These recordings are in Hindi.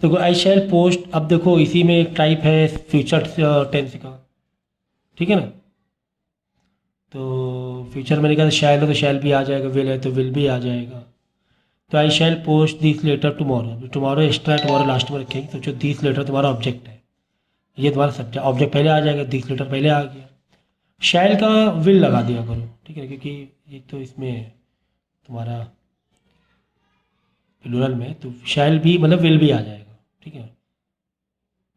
देखो आई शैल पोस्ट, अब देखो इसी में एक टाइप है फ्यूचर टेंस का, ठीक है ना। तो फ्यूचर मैंने कहा शैल है तो शैल भी आ जाएगा, विल है तो विल भी आ जाएगा। तो I shall post this letter tomorrow, tomorrow extra है, टुमारो लास्ट में रखेंगे। सोचो दिस लेटर तुम्हारा ऑब्जेक्ट है, ये तुम्हारा सब्जेक्ट, ऑब्जेक्ट पहले आ जाएगा, दिस लेटर पहले आ गया। शैल का विल लगा दिया करो, ठीक है, क्योंकि ये तो इसमें है तुम्हारा प्लूरल में, तो शैल भी मतलब विल भी आ जाएगा, ठीक है,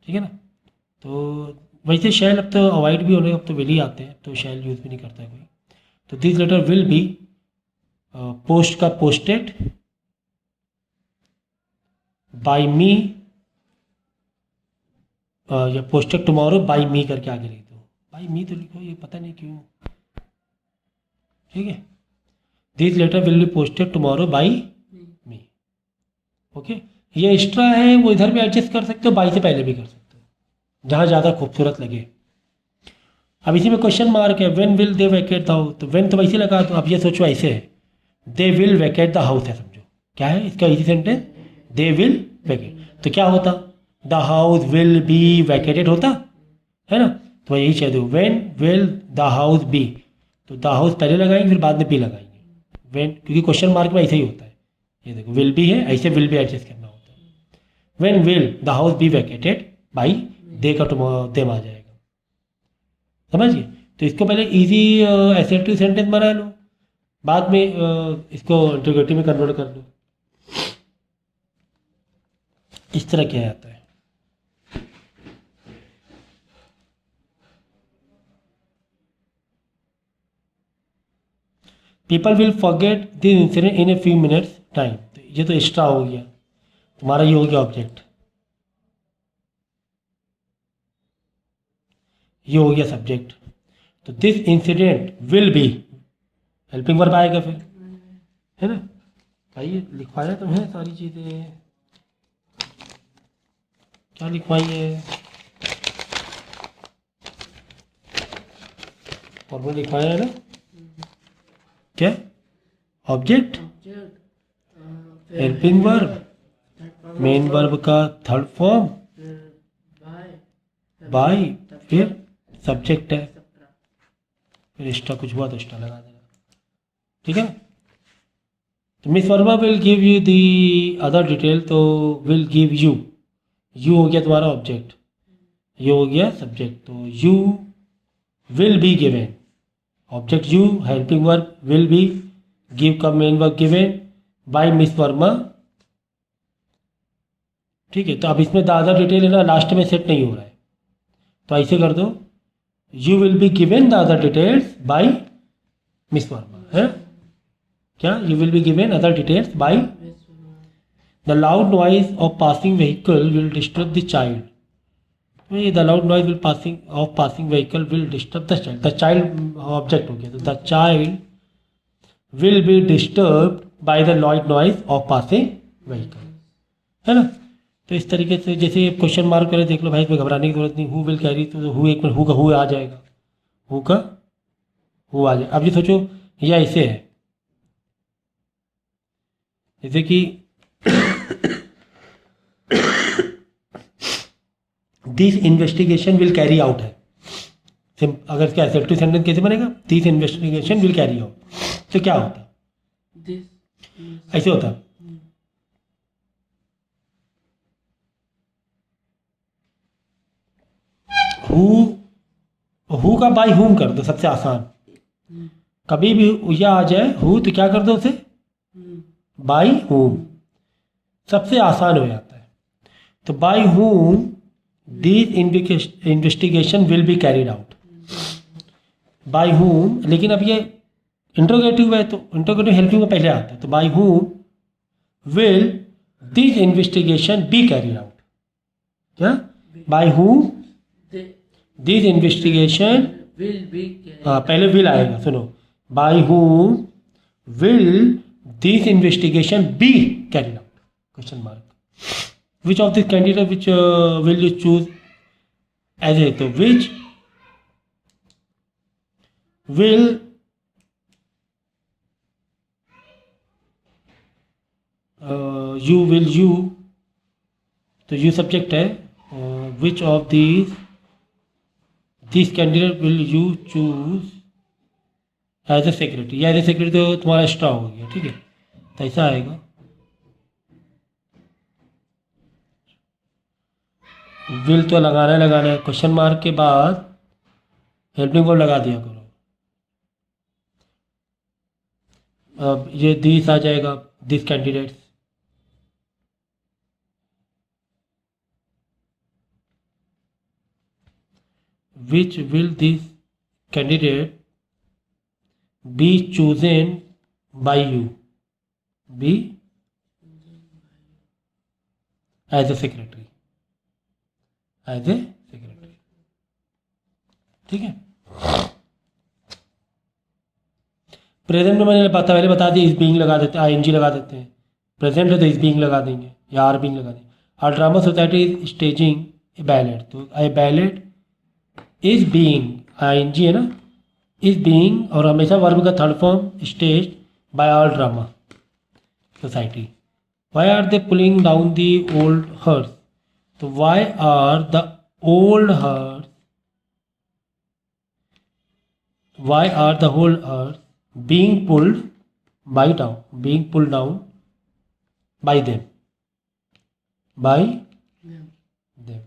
ठीक है ना। तो वैसे शैल अब तो अवॉइड भी होने, अब तो विल ही आते हैं, तो शैल यूज़ भी नहीं करता है कोई। तो this letter will be, post का पोस्टेड बाय मी, या पोस्टेड टुमारो बाय मी करके आगे लिख दो, बाय मी तो लिखो, ये पता नहीं क्यों, ठीक है। This letter will be posted tomorrow by me, okay. ये एक्स्ट्रा है, वो इधर भी एडजस्ट कर सकते हो, बाई से पहले भी कर सकते हो, जहाँ ज़्यादा खूबसूरत लगे। अब इसी में क्वेश्चन मार्क है, when will they vacate the house, तो व्हेन तो वैसे लगा, तो अब ये सोचो ऐसे है, they will vacate the house है, समझो क्या है इसका easy sentence, they will vacate, तो क्या होता, the house will be vacated होता है ना। तो यही चाहिए, when will the house be, तो द हाउस पहले लगाएंगे फिर बाद में बी लगाएंगे, व्हेन, क्योंकि क्वेश्चन मार्क में ऐसे ही होता है। ये देखो विल बी है, ऐसे विल बी एडजस्ट करना होता है। When will the house be vacated by, they का देम आ जाएगा, समझिए। तो इसको पहले इजी एसेटिव सेंटेंस बना लो, बाद में इसको इंटरोगेटिव में कन्वर्ट कर लो, इस तरह किया जाता है। People will forget this incident in a few minutes time, तो ये तो एक्स्ट्रा हो गया, तुम्हारा ये हो गया ऑब्जेक्ट, ये हो गया सब्जेक्ट। तो this incident will be, helping verb आएगा फिर, है ना। भाई लिखवाया तुम्हें सारी चीज़ें, क्या लिखवाई है, फॉर्मूला लिखवाया है ना, क्या, object, helping verb, main verb का थर्ड फॉर्म, बाय, फिर सब्जेक्ट है, फिर एक्स्ट्रा कुछ हुआ तो एक्स्ट्रा लगा देना, ठीक है। तो Miss Verma will give you the other detail, तो विल गिव यू हो गया तुम्हारा ऑब्जेक्ट, ये हो गया सब्जेक्ट, तो you will be given, object you, helping verb will be, give का main verb given by Miss Verma, ठीक है। तो अब इसमें द अदर डिटेल है ना, लास्ट में सेट नहीं हो रहा है, तो ऐसे कर दो, you will be given the other details bye Miss Verma, है क्या, you will be given other details bye, the loud noise of passing vehicle will disturb the child, the loud noise will passing of passing vehicle will disturb the child object हो गया, तो the child will be disturb by the loud noise of passing vehicle, है ना। तो इस तरीके से जैसे क्वेश्चन मार्क करे, देख लो भाई, इसमें घबराने की जरूरत नहीं, हु विल कैरी, तो हु एक मिनट, हु का हु आ जाएगा, हु का हु आ जाएगा। अब ये सोचो ये ऐसे है, जैसे कि this investigation will carry out है, अगर इसका एसेप्टिव सेंटेंस कैसे बनेगा, this investigation will carry out, तो क्या होता, ऐसे होता, हु का बाय हुम कर दो, सबसे आसान, कभी भी यह आ जाए हु तो क्या कर दो उसे, बाय हुम, सबसे आसान हो जाता है। तो by whom this investigation will be carried out, by whom, लेकिन अब ये इंट्रोगेटिव है, तो इंट्रोगेटिव हेल्पिंग में पहले आता है, तो by whom will this investigation be carried out, क्या, बाय हुम दिस इन्वेस्टिगेशन, हाँ पहले विल आएगा, सुनो, by whom will this investigation be carried out, question mark, which of this candidate which will you choose as a, तो विच विल you तो यू सब्जेक्ट है, which of this candidate will you choose as a secretary, या एज ए सेक्रेटरी तो तुम्हारा एक्स्ट्रा हो गया, ठीक है, तो ऐसा आएगा। विल तो लगाना है, क्वेश्चन मार्क के बाद हेल्पिंग वर्ब लगा दिया करो। अब ये दिस आ जाएगा, this candidates, which will this candidate be chosen by you, be as a secretary, as a secretary, ठीक है। प्रेजेंट में मैंने पहले बता दिया, इस बीइंग लगा देते हैं, आईएनजी लगा देते हैं। प्रेजेंट है तो इस बीइंग लगा देंगे या आर बीइंग लगा देंगे। Our drama society is staging a ballet, तो a ballet is being, ING है ना, इज बीइंग, और हमेशा वर्ब का third form stage by our drama society. Why are they pulling down the old houses, तो why are the old houses, why are the old houses being pulled by down, being pulled down by them, by them।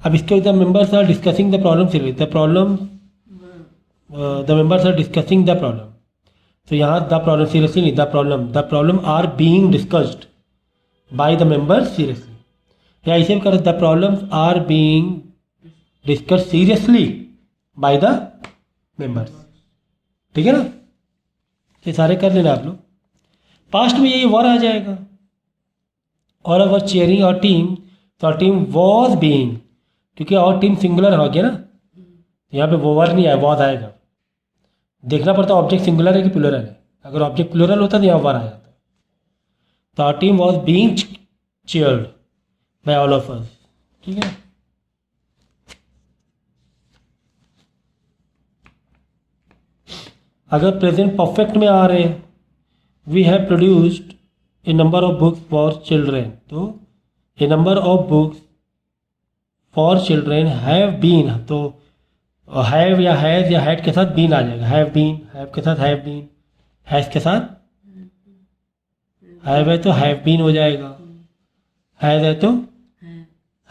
अब इसके the members are discussing the problem seriously, the problem, the members are discussing the problem, तो यहाँ द प्रॉब्लम सीरियसली नहीं, the problem are being discussed by the members seriously, या इसे भी कर, the problems are being discussed seriously by the members, ठीक है ना। ये सारे कर लेना आप लोग। पास्ट में यही वर आ जाएगा, और अवर चेयरिंग और टीम, तो टीम वॉज बीइंग, क्योंकि और टीम सिंगुलर हो गया ना, यहाँ पे वो वर नहीं आया, वॉज आएगा। देखना पड़ता ऑब्जेक्ट सिंगुलर है कि प्लूरल है, अगर ऑब्जेक्ट प्लूरल होता तो यहाँ वर आ जाता। तो our team was being chaired by all of us, ठीक है। अगर प्रेजेंट परफेक्ट में आ रहे हैं, we have produced a number of books for children, तो a number of books for children have been, तो हैव या हैज़ या हैड के साथ बीन आ जाएगा, हैव बीन, हैव के साथ हैव बीन, हैज़ के साथ हैव है तो हैव बीन हो जाएगा, हैज़ है तो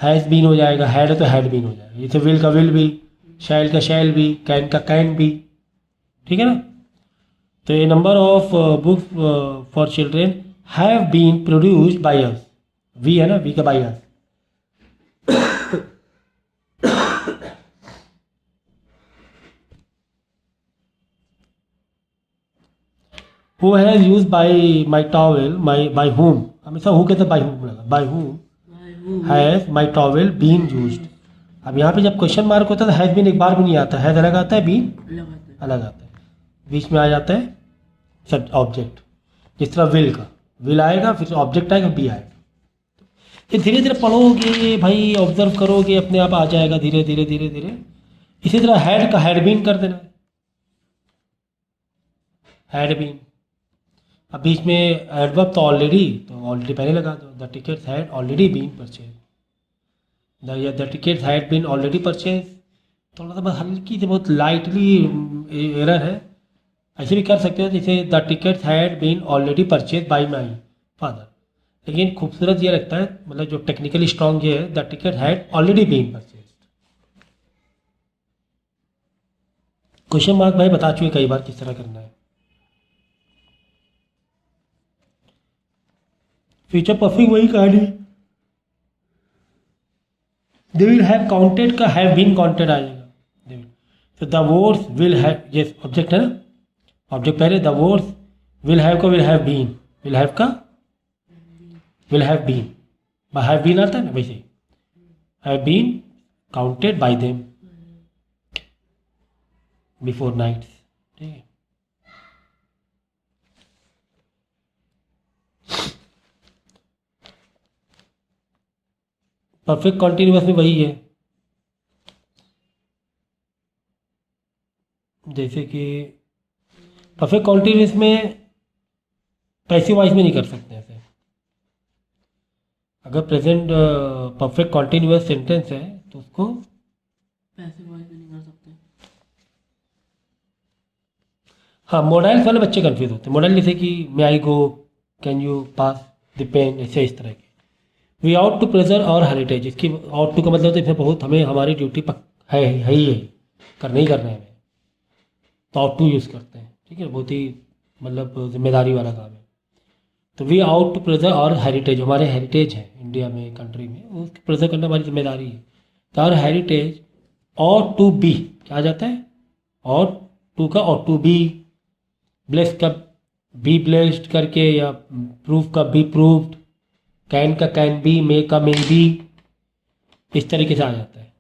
हैज़ बीन हो जाएगा, हैड है तो हैड बीन हो जाएगा। जैसे विल का विल भी, शैल का शैल भी, कैन का कैन भी, ठीक है ना। तो ये number of books for children have been produced by us, we है ना, वी का by us. Who has use by my towel, my by whom, हमेशा हु कहते बाय हुम लगा, by whom has my towel been used. अब यहाँ पे जब क्वेश्चन मार्क होता है तो हैज बीन एक बार भी नहीं आता, हैज अलग आता है, बीन अलग आता है, बीच में आ जाता है सब ऑब्जेक्ट। जिस तरह विल का विल आएगा, फिर ऑब्जेक्ट आएगा, बी आएगा। ये धीरे धीरे पढ़ोगे भाई, ऑब्जर्व करोगे, अपने आप आ जाएगा धीरे धीरे धीरे धीरे। इसी तरह हैड का हैड बीन कर देना, हैड बीन। अब बीच में एडवर्ब तो ऑलरेडी पहले लगा दो, the tickets had already been purchase, the tickets had been already purchase. थोड़ा सा बस हल्की से बहुत लाइटली एरर है, ऐसे भी कर सकते हो, जैसे the tickets had been already purchase by my father. लेकिन खूबसूरत ये लगता है, मतलब जो टेक्निकली स्ट्रॉन्ग ये है, the ticket had already been purchase. Question mark भाई बता चुके कई बार किस तरह करना है। फ्यूचर परफेक्ट वही कहानी, दे विल हैव काउंटेड का हैव बीन काउंटेड आ जाएगा। तो द वर्ड्स विल हैव, ये ऑब्जेक्ट है ना, ऑब्जेक्ट पहले, द वर्ड्स विल हैव का will have been, will have का will have been, have been आता है ना, वैसे have been counted by them before night, ठीक है। परफेक्ट कॉन्टिन्यूअस में वही है, जैसे कि परफेक्ट कॉन्टिन्यूअस में पैसिव वॉइस में नहीं कर सकते ऐसे, अगर प्रेजेंट परफेक्ट कॉन्टिन्यूअस सेंटेंस है तो उसको पैसिव वॉइस में नहीं कर सकते। हाँ, मोडाइल्स वाले बच्चे कंफ्यूज होते हैं। मोडाइल जैसे कि may I go, can you pass the pen, ऐसे इस तरह के। We ought to preserve our heritage, इसकी आउट टू का मतलब तो इसमें बहुत हमें हमारी ड्यूटी है ही है, करना ही करना है हमें, तो आउट टू यूज़ करते हैं। ठीक है, बहुत ही मतलब जिम्मेदारी वाला काम है। तो we ought to preserve our heritage, हमारे हेरिटेज है इंडिया में, कंट्री में, उसको प्रेजर करना हमारी जिम्मेदारी है। तो और हेरिटेज और टू बी क्या आ जाता है, और टू का और टू बी, ब्लेस का बी ब्लेस्ड करके, या प्रूफ का बी प्रूव्ड, कैन का कैन बी, मे का मे बी, इस तरीके से आ जाता है।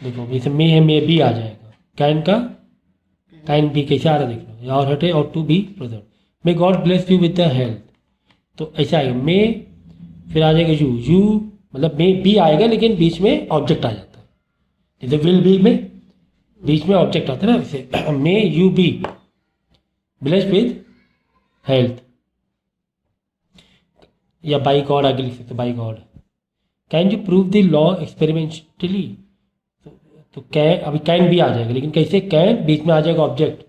देखो जैसे मे है, मे बी आ जाएगा, कैन का कैन बी कैसे आ रहा है देख लो, और हटे और to be present. May God bless you with the health, तो ऐसा आएगा मे, फिर आ जाएगा यू, यू मतलब मे बी आएगा लेकिन बीच में ऑब्जेक्ट आ जाता है, जैसे विल बी में बीच में ऑब्जेक्ट आता है ना, वैसे may you be blessed with health, या बाई गॉड आगे लिख सकते, by God. Can you prove the law experimentally, तो कैन, अभी कैन भी आ जाएगा लेकिन कैसे, कैन बीच में आ जाएगा object,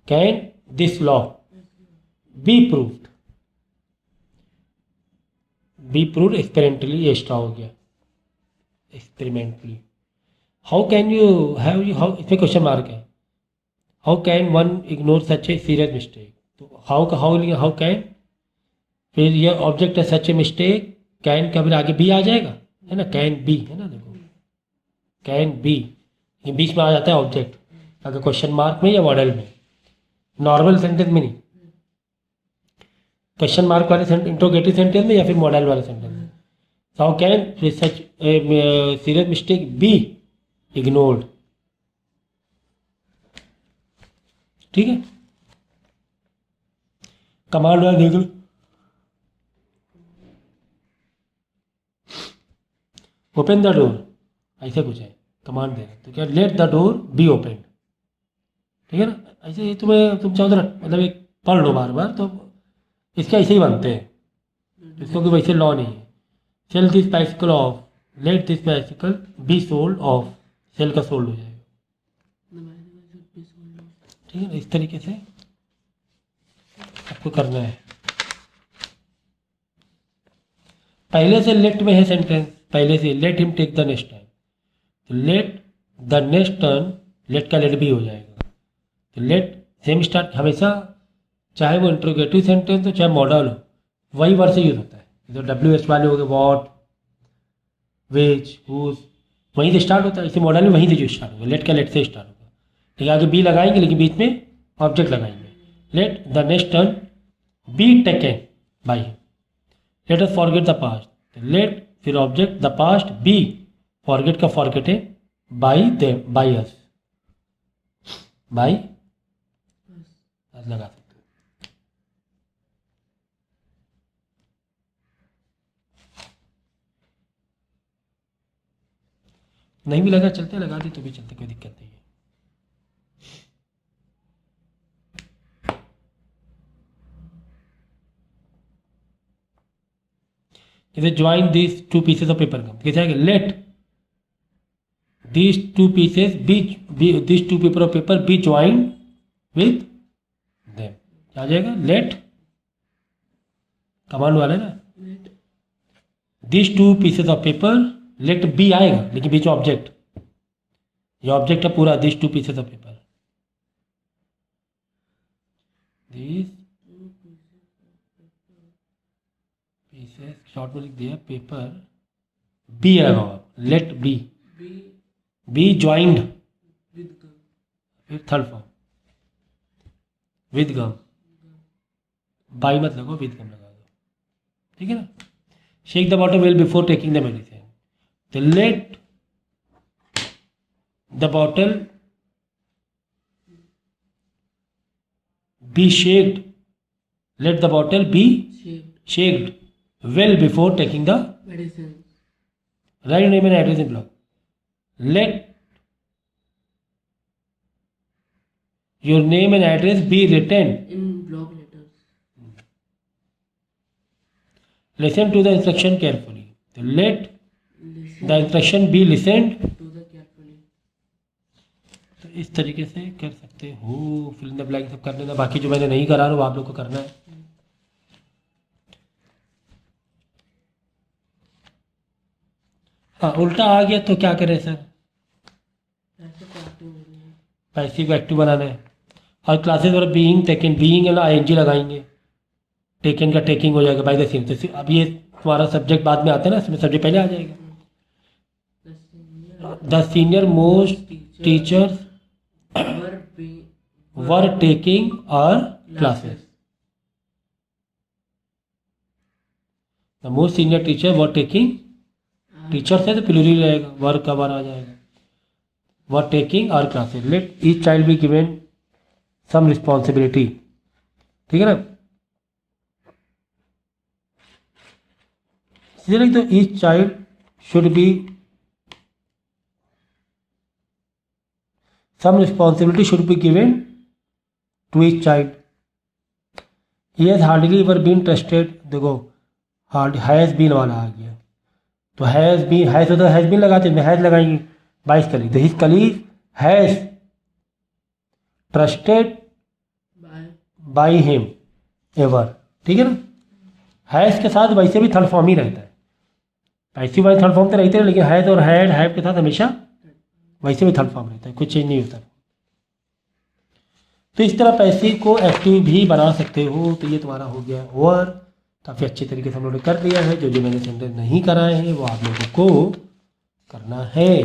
can this law be proved, be proved experimentally, ये एक्स्ट्रा हो गया experimentally. How can you have you, how इसमें क्वेश्चन मार्क है, how can one ignore such a serious mistake, तो हाउ का हाउ लिया, हाउ कैन, फिर ये ऑब्जेक्ट है सच ए मिस्टेक, कैन का फिर आगे बी आ जाएगा, है ना, कैन बी है ना, देखो कैन बी, ये बीच में आ जाता है ऑब्जेक्ट, अगर क्वेश्चन मार्क में या मॉडल में, नॉर्मल सेंटेंस में नहीं, क्वेश्चन मार्क वाले इंट्रोगेटिव सेंटेंस में या फिर मॉडल वाले सेंटेंस में। How can such serious mistake be ignored, ठीक है। कमांड वाला देख लो, ओपन द डोर, ऐसे कुछ है, कमांड दे रहे तो क्या, let the door be open, ठीक है ना, ऐसे ही तुम्हें तुम चाहो तो मतलब एक पढ़ लो बार बार, तो इसके ऐसे ही बनते हैं, इसको कोई वैसे लॉ नहीं है। Sell this bicycle off, let this bicycle be sold off, sell का सोल्ड हो जाएगा, ठीक है ना, इस तरीके से आपको करना है। पहले से लेट में है सेंटेंस, पहले से let him take the next time, तो let the next turn, let का लेट भी हो जाएगा, तो लेट सेम स्टार्ट हमेशा, चाहे वो इंट्रोगेटिव सेंटेंस हो चाहे मॉडल हो, वही वर्ड से यूज होता है। जो डब्ल्यू एच वाले हो गए, वॉट, विच, हुज, वहीं से स्टार्ट होता है, इसी मॉडल में वहीं से जो स्टार्ट होगा, लेट का लेट से स्टार्ट होगा, ठीक है, आगे बी लगाएंगे लेकिन बीच में ऑब्जेक्ट लगाएंगे, let the next turn be taken by, let us forget the past, let फिर object the past be, forget का forgotten by they, by us, by लगा सकते हो। नहीं भी लगा चलते, लगा दी तो भी चलते, कोई दिक्कत नहीं है। जैसे join this two pieces of paper gum, कैसे आएगा, let these two pieces these two paper of paper be joined with them, क्या आ जाएगा, लेट कमांड वाला है ना, these two pieces of paper, let be आएगा लेकिन बीच में ऑब्जेक्ट, ये ऑब्जेक्ट है पूरा, these two pieces of paper, these pieces short में लिख दिया, पेपर बी आएगा, लेट बी, बी ज्वाइंड, फिर third form with gum, by मत लगो, विद गम लगा दो, ठीक है ना। Shake the bottle well before taking the medicine, तो let the bottle be shaked, let the bottle be shaked well before taking the medicine, write name and address in block, let your name and address be written in block letters, listen to the instruction carefully, तो let the instruction be listened to the carefully. तो इस तरीके से कर सकते हो। फिल इन द ब्लैंक सब कर लेना, बाकी जो मैंने नहीं करा वो आप लोग को करना है। हाँ उल्टा आ गया तो क्या करें सर, ऐसे को एक्टिव हो रही है। पैसिव एक्टिव बनाना है। और क्लासेस और बीइंग टेकन, बीइंग है ना आईएनजी लगाएंगे, टेकन का टेकिंग हो जाएगा बाय द सेम। तो अब ये तुम्हारा सब्जेक्ट बाद में आता है ना, इसमें सब्जेक्ट पहले आ जाएगा। The senior most teachers were taking our classes, the most senior teacher were taking, teacher से तो प्लूरल रहेगा, वर का वर आ जाएगा, were taking our classes. Let each child be given some responsibility, ठीक है ना। सीधे लिख दो, each child should be some responsibility should be given to each child. He has hardly ever been trusted, देखो हार्ड हैज़ बीन वाला आ गया, तो हैज़ बीन, हैज़ तो हैज़ बीन लगाते हैं, हैज़ लगाएंगे 22 कलीग, तो his colleague has trusted by him ever, ठीक है ना। हैज़ के साथ वैसे भी थर्ड फॉर्म ही रहता है, पैसिव वाइज थर्ड फॉर्म तो रहते हैं, लेकिन हैज़ और हैड हैव के साथ हमेशा वैसे भी थर्ड फॉर्म रहता है, कुछ चेंज नहीं होता। तो इस तरह पैसिव को एक्टिव भी बना सकते हो। तो ये तुम्हारा हो गया ओवर, काफ़ी अच्छे तरीके से हम लोगों ने कर लिया है। जो जो मैंने सेंटेंस नहीं कराए हैं वो आप लोगों को करना है।